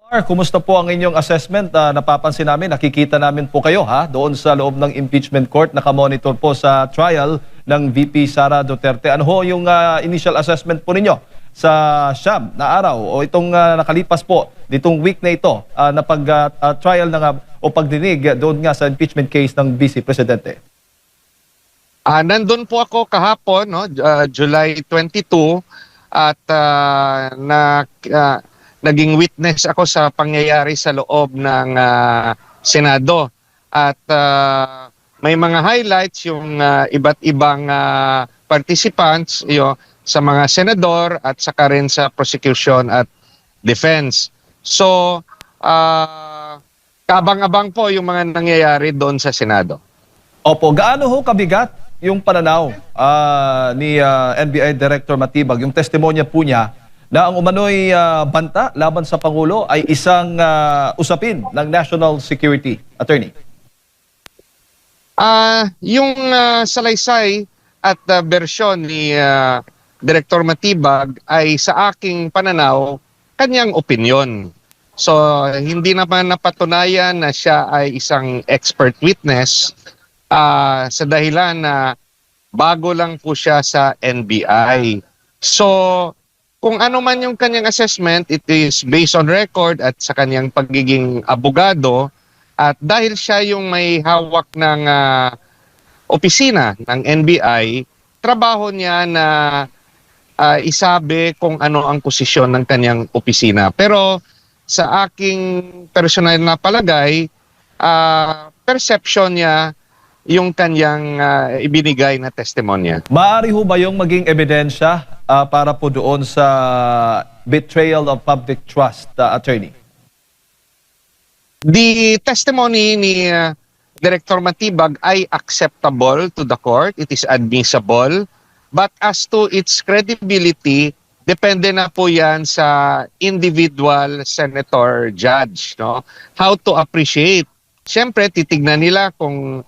Kumusta po ang inyong assessment? Napapansin namin, nakikita namin po kayo doon sa loob ng impeachment court, nakamonitor po sa trial ng VP Sara Duterte. Ano ho yung initial assessment po ninyo sa siyam na araw o itong nakalipas po, ditong week na ito na pag-trial o pagdinig doon nga sa impeachment case ng Vice Presidente? Nandun po ako kahapon, no, July 22, at naging witness ako sa pangyayari sa loob ng Senado. At may mga highlights yung iba't ibang participants sa mga senador at saka rin sa prosecution at defense. So, kaabang-abang po yung mga nangyayari doon sa Senado. Opo, gaano ho kabigat yung pananaw ni NBI Director Matibag, yung testimonya po niya na ang umano'y banta laban sa Pangulo ay isang usapin ng national security, attorney? Yung salaysay at bersyon ni Director Matibag ay sa aking pananaw, kanyang opinyon. So, hindi naman napatunayan na siya ay isang expert witness sa dahilan na bago lang po siya sa NBI. So, kung ano man yung kanyang assessment, it is based on record at sa kanyang pagiging abogado. At dahil siya yung may hawak ng opisina ng NBI, trabaho niya na isabi kung ano ang posisyon ng kanyang opisina. Pero sa aking personal na palagay, perception niya yung kanyang ibinigay na testimonya. Maaari ho ba yung maging ebidensya para po doon sa betrayal of public trust, attorney? The testimony ni Director Matibag ay acceptable to the court. It is admissible. But as to its credibility, depende na po yan sa individual senator judge. No? How to appreciate. Siyempre, titignan nila kung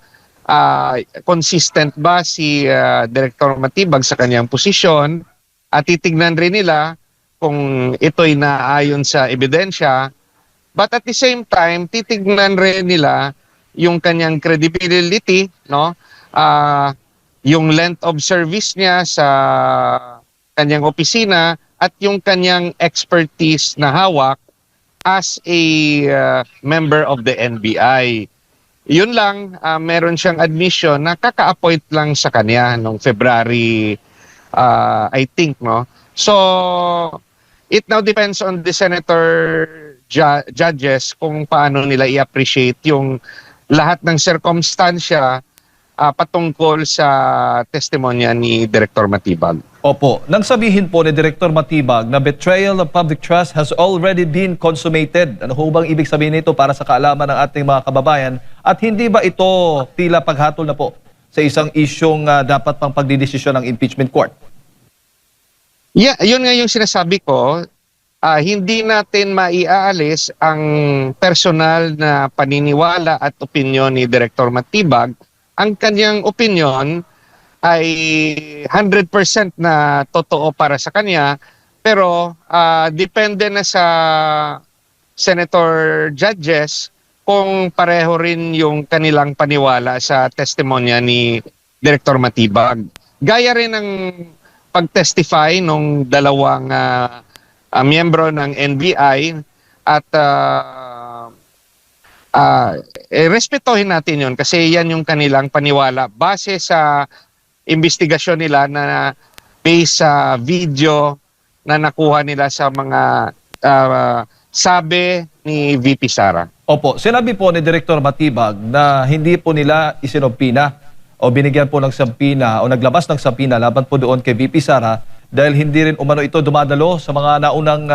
consistent ba si Director Matibag sa kanyang posisyon at titignan rin nila kung ito'y naayon sa ebidensya. But at the same time, titignan rin nila yung kanyang credibility, no? Yung length of service niya sa kanyang opisina at yung kanyang expertise na hawak as a member of the NBI. Yun lang, meron siyang admission na kaka-appoint lang sa kanya noong February, I think, no? So, it now depends on the senator judges kung paano nila i-appreciate yung lahat ng circumstansya patungkol sa testimonya ni Director Matibag. Opo. Nang sabihin po ni Director Matibag na betrayal of public trust has already been consummated. Ano ho bang ibig sabihin nito para sa kaalaman ng ating mga kababayan? At hindi ba ito tila paghatol na po sa isang isyong dapat pang pagdidesisyon ng impeachment court? Yeah, yun nga yung sinasabi ko. Hindi natin maiaalis ang personal na paniniwala at opinyon ni Director Matibag. Ang kanyang opinyon ay 100% na totoo para sa kanya, pero depende na sa senator judges kung pareho rin yung kanilang paniwala sa testimonya ni Director Matibag. Gaya rin ng pag-testify ng dalawang miyembro ng NBI at respetohin natin yun kasi yan yung kanilang paniwala base sa investigasyon nila na based sa video na nakuha nila sa mga sabi ni VP Sara. Opo, sinabi po ni Director Matibag na hindi po nila isinompina o binigyan po ng sampina o naglabas ng sampina laban po doon kay VP Sara dahil hindi rin umano ito dumadalo sa mga naunang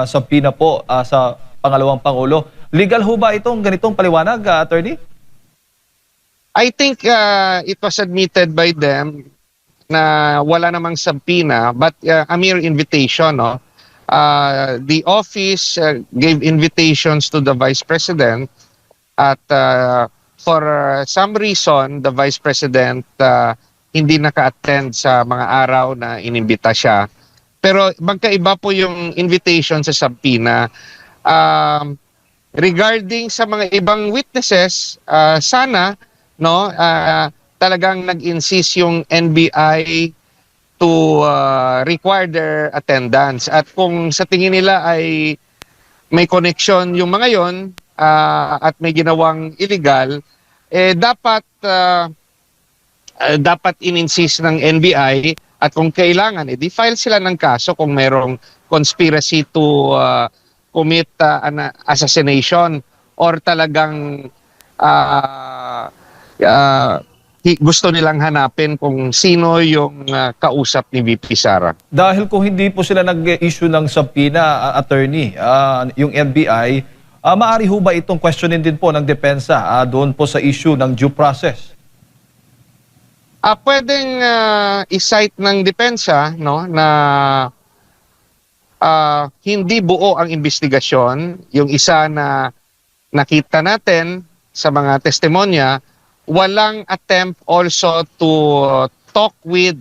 sampina po sa pangalawang Pangulo. Legal ho ba itong ganitong paliwanag, attorney? I think it was admitted by them na wala namang sampina but a mere invitation. No? The office gave invitations to the Vice President at for some reason, the Vice President hindi naka-attend sa mga araw na inimbita siya. Pero magkaiba po yung invitation sa sampina. Regarding sa mga ibang witnesses, sana no talagang nag-insist yung NBI to require their attendance. At kung sa tingin nila ay may connection yung mga yon at may ginawang illegal, dapat in-insist ng NBI at kung kailangan, file sila ng kaso kung merong conspiracy to commit an assassination or talagang uh, uh, gusto nilang hanapin kung sino yung kausap ni VP Sara. Dahil kung hindi po sila nag-issue ng subpoena, attorney, yung NBI, maaari ho ba itong questionin din po ng depensa doon po sa issue ng due process? Pwedeng i-cite ng depensa no na hindi buo ang investigasyon. Yung isa na nakita natin sa mga testimonya, walang attempt also to talk with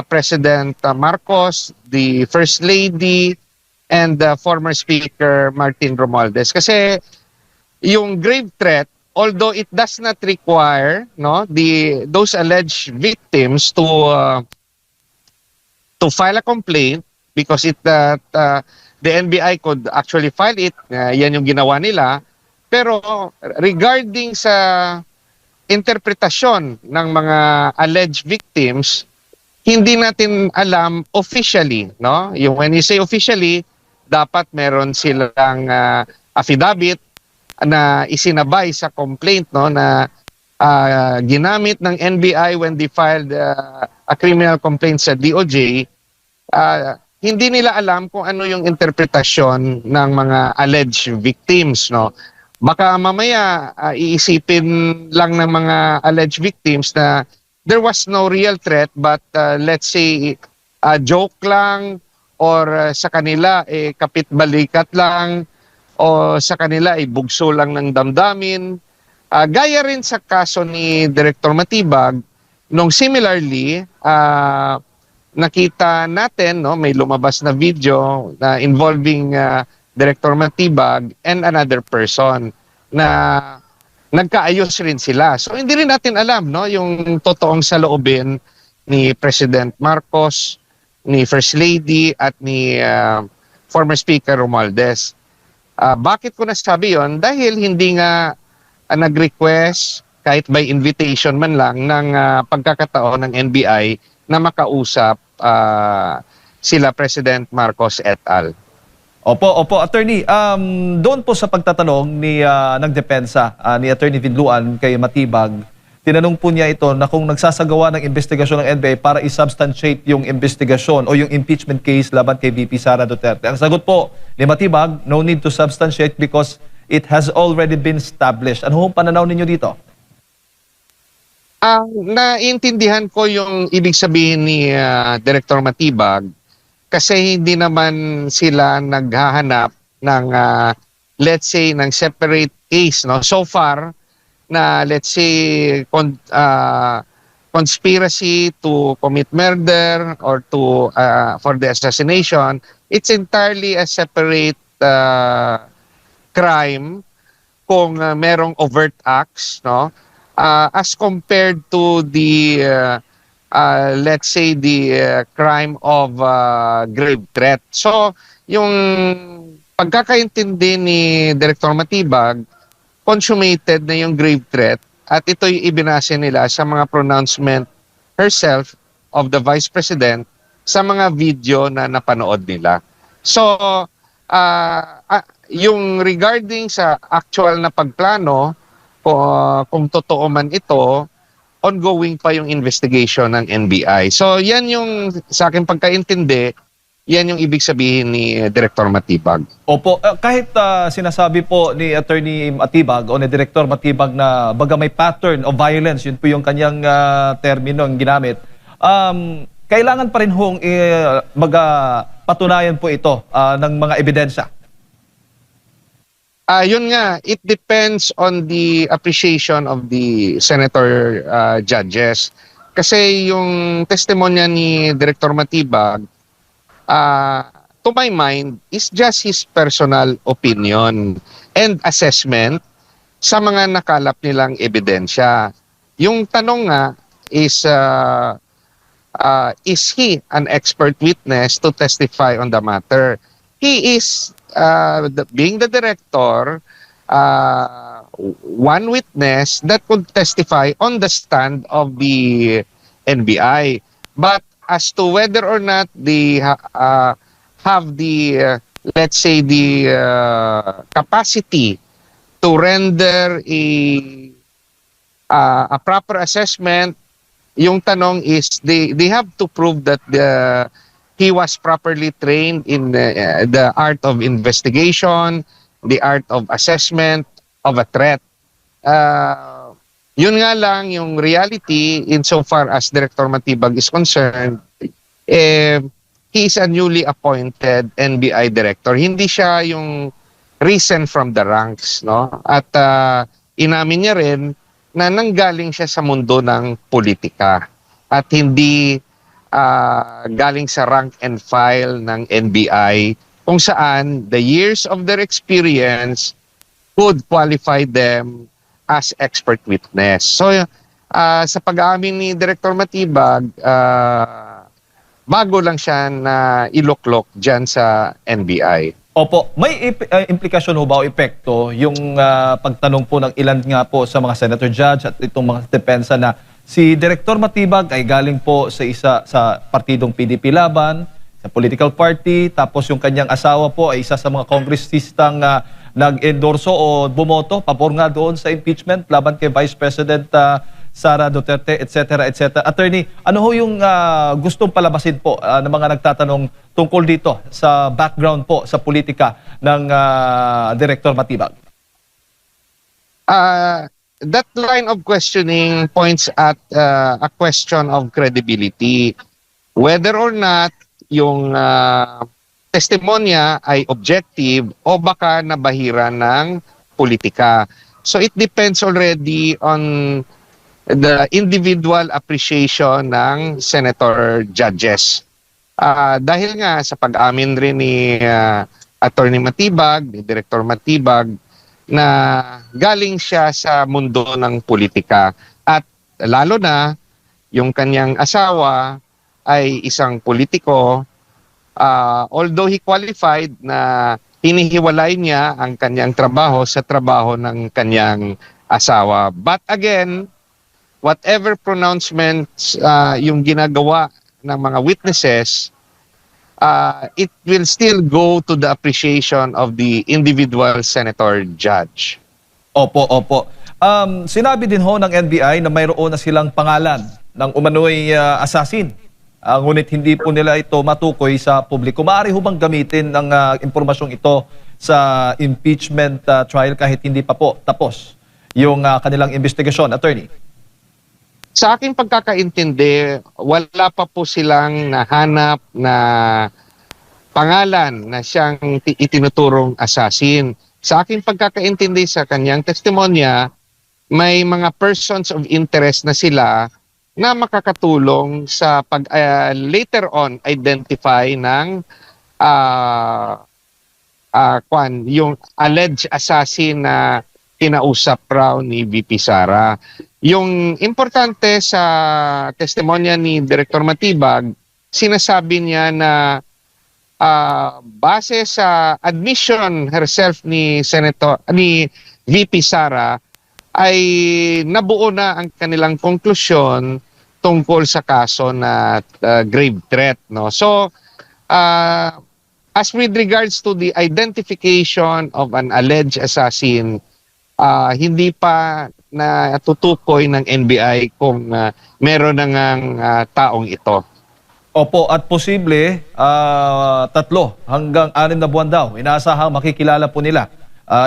President Marcos, the First Lady, and former Speaker Martin Romualdez. Kasi yung grave threat, although it does not require those alleged victims to file a complaint because the NBI could actually file it, yan yung ginawa nila. Pero regarding sa interpretasyon ng mga alleged victims, hindi natin alam officially, no? When you say officially, dapat meron silang affidavit na isinabay sa complaint na ginamit ng NBI when they filed a criminal complaint sa DOJ. Hindi nila alam kung ano yung interpretasyon ng mga alleged victims, no? Baka mamaya iisipin lang ng mga alleged victims na there was no real threat but let's say joke lang or sa kanila kapit-balikat lang o sa kanila ay bugso lang ng damdamin. Gaya rin sa kaso ni Director Matibag, nung similarly, nakita natin, no, may lumabas na video na involving Director Matibag and another person na nagkaayos rin sila. So hindi rin natin alam yung totoong saloobin ni President Marcos, ni First Lady at ni former Speaker Romualdez. Bakit ko nasabi yon? Dahil hindi nga nag-request kahit by invitation man lang ng pagkakataon ng NBI na makausap sila President Marcos et al. Opo, attorney. Doon po sa pagtatanong ng depensa ni Attorney Vidluan kay Matibag, tinanong po niya ito na kung nagsasagawa ng investigasyon ng NBI para i-substantiate yung investigasyon o yung impeachment case laban kay VP Sara Duterte. Ang sagot po ni Matibag, no need to substantiate because it has already been established. Ano ang pananaw ninyo dito? Naintindihan ko yung ibig sabihin ni Director Matibag kasi hindi naman sila naghahanap ng let's say ng separate case, no? So far na let's say conspiracy to commit murder or to for the assassination, it's entirely a separate crime kung merong overt acts, no? As compared to the let's say the crime of grave threat. So yung pagkakaintindi ni Director Matibag, consummated na yung grave threat at ito'y ibinase nila sa mga pronouncement herself of the Vice President sa mga video na napanood nila. So, yung regarding sa actual na pagplano, kung totoo man ito, ongoing pa yung investigation ng NBI. So, yan yung sa akin pagkaintindi, yan yung ibig sabihin ni Director Matibag. Opo, kahit sinasabi po ni Attorney Matibag o ni Director Matibag na baga may pattern of violence, yun po yung kanyang termino ang ginamit, kailangan pa rin hong patunayan po ito ng mga ebidensya. Yun nga, it depends on the appreciation of the senator judges. Kasi yung testimonya ni Director Matibag, to my mind, is just his personal opinion and assessment sa mga nakalap nilang ebidensya. Yung tanong nga is he an expert witness to testify on the matter? He is, being the director, one witness that could testify on the stand of the NBI. But as to whether or not they have the, let's say, the capacity to render a proper assessment, yung tanong is they have to prove that he was properly trained in the art of investigation, the art of assessment of a threat. Yun nga lang yung reality insofar as Director Matibag is concerned, he is a newly appointed NBI director. Hindi siya yung risen from the ranks, no? At inamin niya rin na nanggaling siya sa mundo ng politika at hindi galing sa rank and file ng NBI kung saan the years of their experience would qualify them as expert witness. So sa pag-aamin ni Director Matibag, bago lang siya na iluklok dyan sa NBI. Opo, may implikasyon ho ba o epekto yung pagtanong po ng ilan nga po sa mga senator judge at itong mga depensa na si Director Matibag ay galing po sa partidong PDP Laban, sa political party, tapos yung kanyang asawa po ay isa sa mga kongresistang nag-endorso o bumoto, pabor nga doon sa impeachment laban kay Vice President Sara Duterte, etc. etc. Attorney, ano ho yung gustong palabasin po ng mga nagtatanong tungkol dito sa background po sa politika ng Director Matibag? That line of questioning points at a question of credibility. Whether or not yung testimonya ay objective o baka nabahira ng politika. So it depends already on the individual appreciation ng senator judges. Dahil nga sa pag-amin rin ni Attorney Matibag, ni Director Matibag, na galing siya sa mundo ng politika. At lalo na, yung kanyang asawa ay isang politiko, although he qualified na hinihiwalay niya ang kanyang trabaho sa trabaho ng kanyang asawa. But again, whatever pronouncements yung ginagawa ng mga witnesses, it will still go to the appreciation of the individual senator judge. Opo, opo. Sinabi din ho ng NBI na mayroon na silang pangalan ng umano'y assassin. Ngunit hindi po nila ito matukoy sa publiko. Maaari ho bang gamitin ng impormasyong ito sa impeachment trial kahit hindi pa po tapos yung kanilang investigasyon, Attorney? Sa aking pagkakaintindi, wala pa po silang nahanap na pangalan na siyang itinuturong assassin. Sa aking pagkakaintindi sa kanyang testimonya, may mga persons of interest na sila na makakatulong sa pag later on identify ng yung alleged assassin na kinausap raw ni VP Sara. Yung importante sa testimonya ni Director Matibag, sinasabi niya na base sa admission herself ni VP Sara ay nabuo na ang kanilang konklusyon tungkol sa kaso na grave threat, no. So as with regards to the identification of an alleged assassin, hindi pa na tutukoy ng NBI kung meron na ngang taong ito. Opo, at posible 3 hanggang 6 na buwan daw. Inaasahang makikilala po nila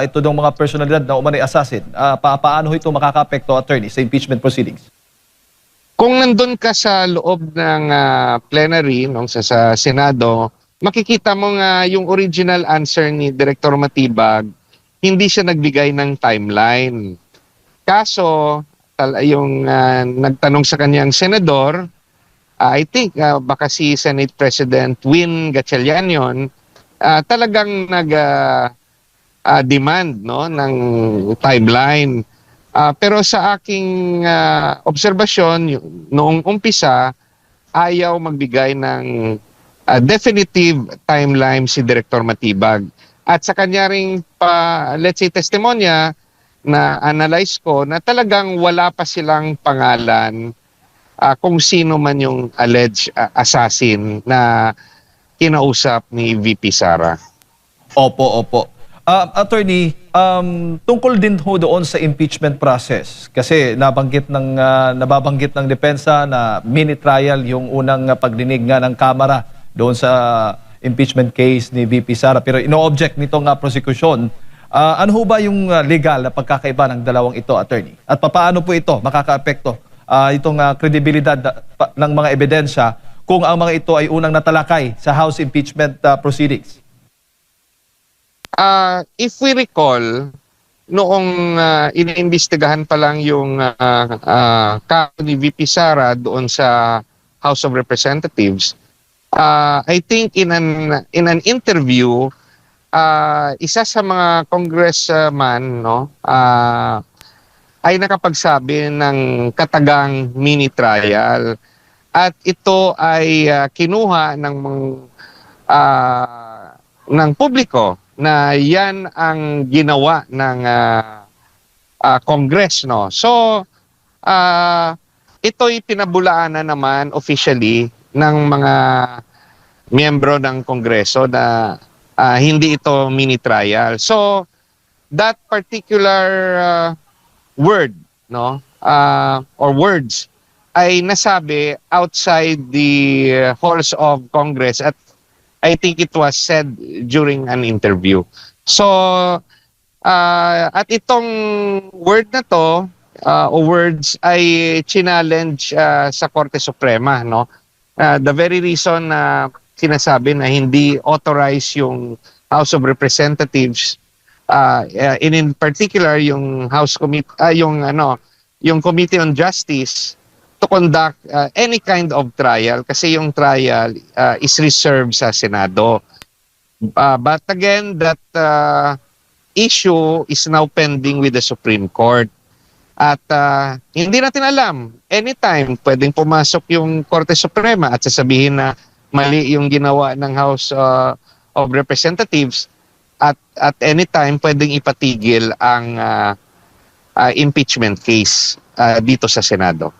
ito ng mga personalidad na umano'y assassin. Paano ito makaka-apekto, Attorney, sa impeachment proceedings? Kung nandun ka sa loob ng plenary sa Senado, makikita mo nga yung original answer ni Director Matibag, hindi siya nagbigay ng timeline. Kaso, yung nagtanong sa kanyang senador, I think baka si Senate President Win Gatchalian yun, talagang demand, no, ng timeline. Pero sa aking obserbasyon, noong umpisa, ayaw magbigay ng definitive timeline si Director Matibag. At sa kanya ring let's say, testimonya na analyze ko na talagang wala pa silang pangalan kung sino man yung alleged assassin na kinausap ni VP Sara. Opo, opo. Attorney, tungkol din ho doon sa impeachment process kasi nababanggit ng depensa na mini trial yung unang pagdinig nga ng Kamara doon sa impeachment case ni VP Sara, pero ino-object nitong prosecution. Ano ho ba yung legal na pagkakaiba ng dalawang ito, attorney? At papaano po ito makakaapekto itong kredibilidad ng mga ebidensya kung ang mga ito ay unang natalakay sa House impeachment proceedings? If we recall, noong iniimbestigahan pa lang yung kaso ni VP Sara doon sa House of Representatives, I think in an interview, isa sa mga congressman, no, ay nakapagsabi ng katagang mini trial, at ito ay kinuha ng publiko na yan ang ginawa ng Congress, no. So ito'y pinabulaanan naman officially ng mga miyembro ng Kongreso na hindi ito mini trial. So that particular word, no, or words ay nasabi outside the halls of Congress, at I think it was said during an interview. So at itong word na to o words ay challenge sa Korte Suprema, no. The very reason na sinasabi na hindi authorized yung House of Representatives, in particular yung House Committee, yung Committee on Justice, to conduct any kind of trial, kasi yung trial is reserved sa Senado. But again, that issue is now pending with the Supreme Court. At hindi natin alam, anytime pwedeng pumasok yung Korte Suprema at sasabihin na mali yung ginawa ng House of Representatives, at anytime pwedeng ipatigil ang impeachment case dito sa Senado.